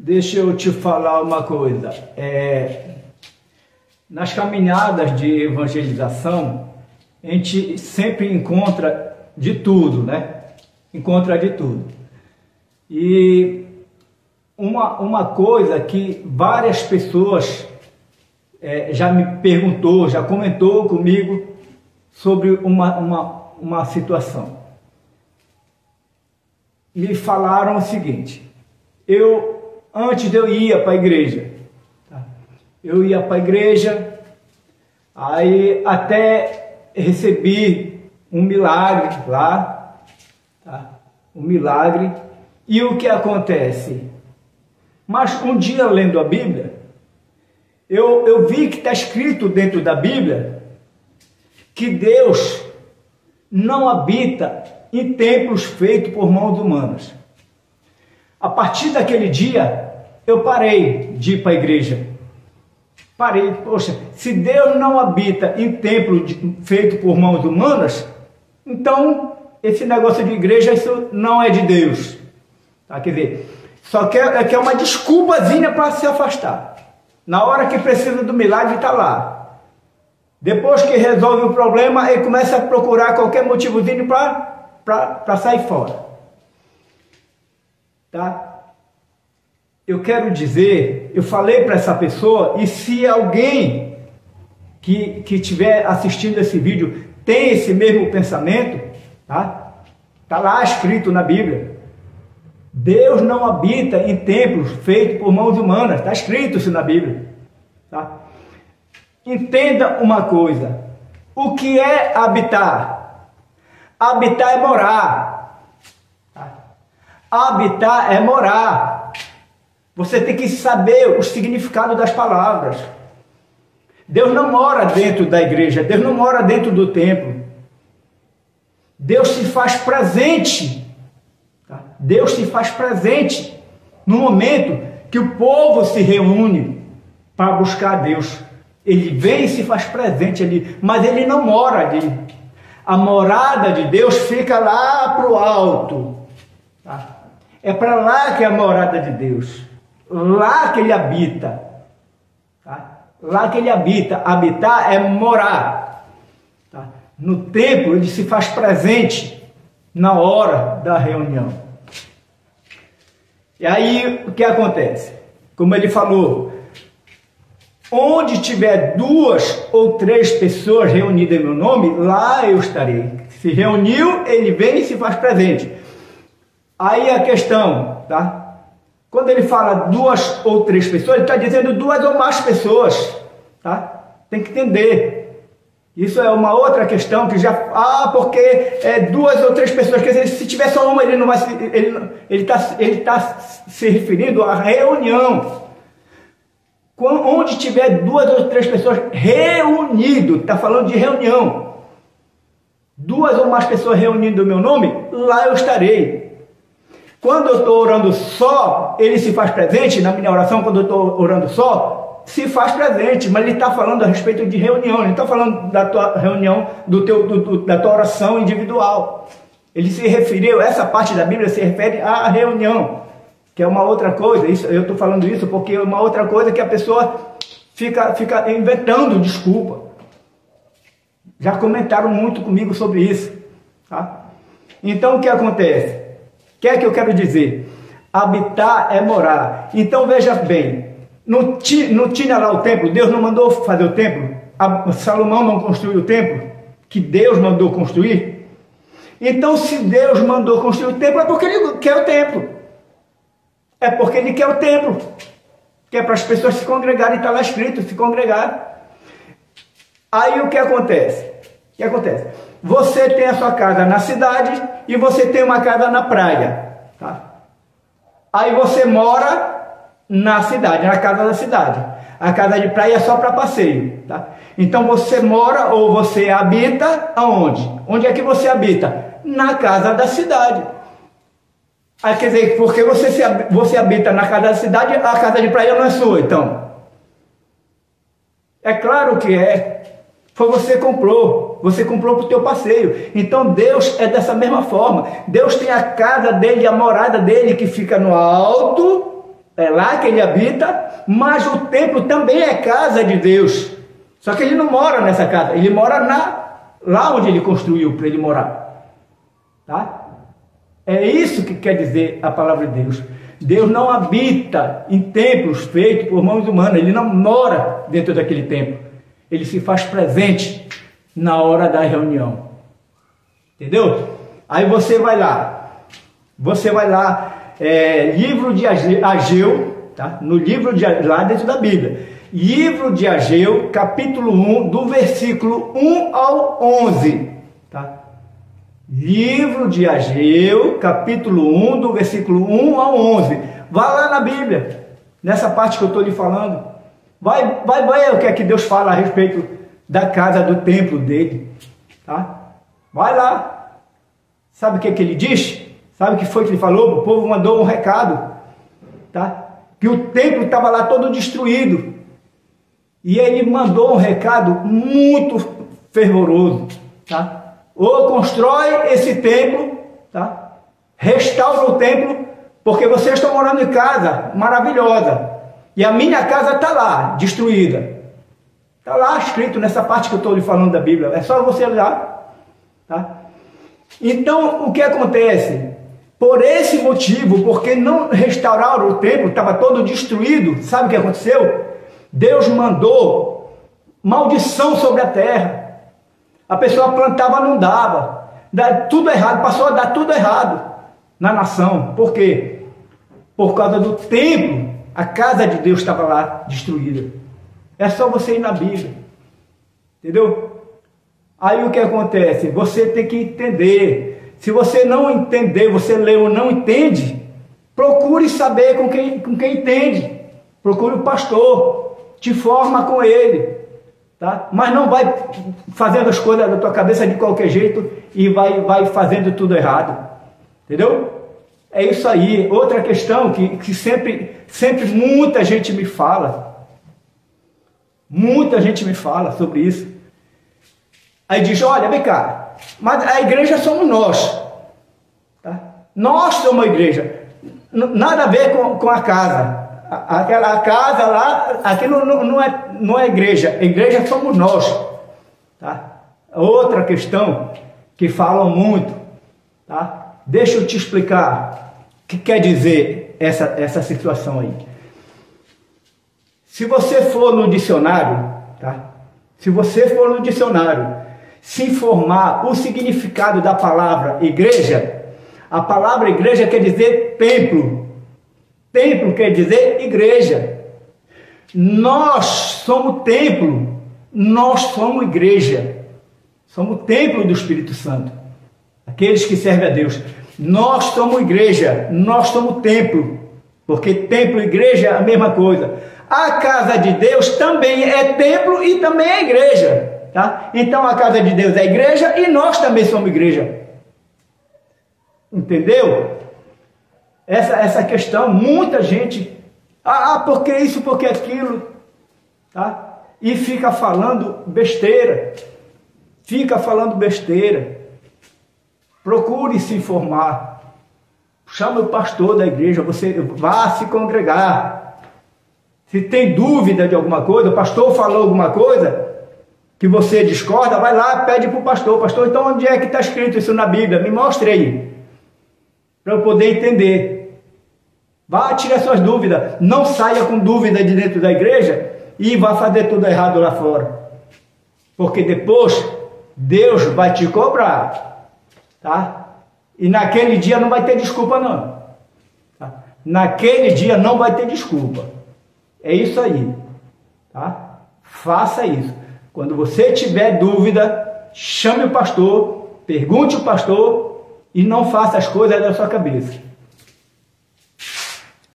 Deixa eu te falar uma coisa. Nas caminhadas de evangelização, a gente sempre encontra de tudo, né? Encontra de tudo. E uma coisa que várias pessoas já me perguntou, já comentou comigo sobre uma situação. Me falaram o seguinte: antes eu ia para a igreja, tá? Eu ia para a igreja, aí até recebi um milagre lá, tá? Um milagre. E o que acontece? Mas um dia, lendo a Bíblia, eu vi que está escrito dentro da Bíblia que Deus não habita em templos feitos por mãos humanas. A partir daquele dia, eu parei de ir para a igreja. Parei, poxa, se Deus não habita em templo feito por mãos humanas, então esse negócio de igreja, isso não é de Deus. Tá? Quer dizer, só que é uma desculpazinha para se afastar. Na hora que precisa do milagre, está lá. Depois que resolve o problema, ele começa a procurar qualquer motivozinho para sair fora. Tá? Eu quero dizer, eu falei para essa pessoa, e se alguém que estiver assistindo esse vídeo tem esse mesmo pensamento, tá? Tá lá escrito na Bíblia: Deus não habita em templos feitos por mãos humanas. Está escrito isso na Bíblia. Tá? Entenda uma coisa: o que é habitar? Habitar é morar. Tá? Habitar é morar. Você tem que saber o significado das palavras. Deus não mora dentro da igreja, Deus não mora dentro do templo. Deus se faz presente. Tá? Deus se faz presente no momento que o povo se reúne para buscar a Deus. Ele vem e se faz presente ali, mas ele não mora ali. A morada de Deus fica lá para o alto. Tá? É para lá que é a morada de Deus. Lá que ele habita. Tá? Lá que ele habita. Habitar é morar. Tá? No templo ele se faz presente na hora da reunião. E aí o que acontece? Como ele falou, onde tiver 2 ou 3 pessoas reunidas em meu nome, lá eu estarei. Se reuniu, ele vem e se faz presente. Aí a questão, tá? Quando ele fala 2 ou 3 pessoas, ele está dizendo 2 ou mais pessoas, tá? Tem que entender. Isso é uma outra questão que já... porque é 2 ou 3 pessoas. Quer dizer, se tiver só uma, ele não vai... Ele tá se referindo à reunião. Onde tiver 2 ou 3 pessoas reunidas, está falando de reunião. 2 ou mais pessoas reunindo o meu nome, lá eu estarei. Quando eu estou orando só, ele se faz presente. Na minha oração, quando eu estou orando só, se faz presente, mas ele está falando a respeito de reunião, ele não está falando da tua reunião, da tua oração individual. Ele se referiu, essa parte da Bíblia se refere à reunião, que é uma outra coisa. Eu estou falando isso porque é uma outra coisa que a pessoa fica inventando desculpa. Já comentaram muito comigo sobre isso. Tá? Então o que acontece? O que é que eu quero dizer? Habitar é morar. Então veja bem, não tinha lá o templo, Deus não mandou fazer o templo, Salomão não construiu o templo, que Deus mandou construir. Então se Deus mandou construir o templo, é porque ele quer o templo. É porque ele quer o templo, que é para as pessoas se congregarem, está lá escrito, se congregar. Aí o que acontece? O que acontece? Você tem a sua casa na cidade e você tem uma casa na praia, tá? Aí você mora na cidade, na casa da cidade. A casa de praia é só para passeio, tá? Então você mora ou você habita aonde? Onde é que você habita? Na casa da cidade. Aí, quer dizer, porque você habita na casa da cidade, a casa de praia não é sua, então. É claro que é. Foi você que comprou para o teu passeio. Então Deus é dessa mesma forma. Deus tem a casa dele, a morada dele que fica no alto, é lá que ele habita, mas o templo também é casa de Deus. Só que ele não mora nessa casa, ele mora lá onde ele construiu para ele morar. Tá? É isso que quer dizer a palavra de Deus. Deus não habita em templos feitos por mãos humanas, ele não mora dentro daquele templo. Ele se faz presente na hora da reunião. Entendeu? Aí você vai lá, livro de Ageu, tá? No livro de lá dentro da Bíblia, livro de Ageu, capítulo 1, do versículo 1 ao 11, tá? Livro de Ageu, capítulo 1, do versículo 1 ao 11. Vai lá na Bíblia, nessa parte que eu estou lhe falando. Vai ver o que é que Deus fala a respeito da casa, do templo dele, tá? Vai lá. Sabe o que é que ele diz? Sabe o que foi que ele falou? O povo mandou um recado, tá? Que o templo estava lá todo destruído. E ele mandou um recado muito fervoroso, tá? Ou constrói esse templo, tá? Restaura o templo, porque vocês estão morando em casa maravilhosa. E a minha casa está lá, destruída. Está lá escrito nessa parte que eu estou lhe falando da Bíblia. É só você olhar, tá? Então, o que acontece? Por esse motivo, porque não restauraram o templo, estava todo destruído, sabe o que aconteceu? Deus mandou maldição sobre a terra. A pessoa plantava, não dava. Tudo errado, passou a dar tudo errado na nação. Por quê? Por causa do templo, a casa de Deus estava lá destruída. É só você ir na Bíblia. Entendeu? Aí o que acontece? Você tem que entender. Se você não entender, você lê ou não entende, procure saber com quem entende. Procure o pastor, te forma com ele, tá? Mas não vai fazendo as coisas da tua cabeça de qualquer jeito e vai fazendo tudo errado. Entendeu? É isso aí. Outra questão que sempre muita gente me fala. Muita gente me fala sobre isso. Aí diz, olha, vem cá, mas a igreja somos nós, tá? Nós somos a igreja, nada a ver com a casa. Aquela casa lá, aquilo não é igreja, a igreja somos nós, tá? Outra questão que falam muito, tá? Deixa eu te explicar o que quer dizer essa situação aí. Se você for no dicionário, tá? Se você for no dicionário, se informar o significado da palavra igreja, a palavra igreja quer dizer templo. Templo quer dizer igreja. Nós somos templo, nós somos igreja. Somos templo do Espírito Santo. Aqueles que servem a Deus. Nós somos igreja, nós somos templo. Porque templo e igreja é a mesma coisa. A casa de Deus também é templo e também é igreja. Tá? Então a casa de Deus é igreja e nós também somos igreja. Entendeu? Essa questão, muita gente, porque isso, porque aquilo, tá? E fica falando besteira. Fica falando besteira. Procure se informar. Chame o pastor da igreja, você vá se congregar. Se tem dúvida de alguma coisa, o pastor falou alguma coisa que você discorda, vai lá, pede para o pastor. Pastor, então onde é que está escrito isso na Bíblia? Me mostre aí, para eu poder entender. Vá tirar suas dúvidas. Não saia com dúvida de dentro da igreja e vá fazer tudo errado lá fora. Porque depois Deus vai te cobrar, tá? E naquele dia não vai ter desculpa não. Tá? Naquele dia não vai ter desculpa. É isso aí, tá? Faça isso. Quando você tiver dúvida, chame o pastor, pergunte o pastor e não faça as coisas da sua cabeça.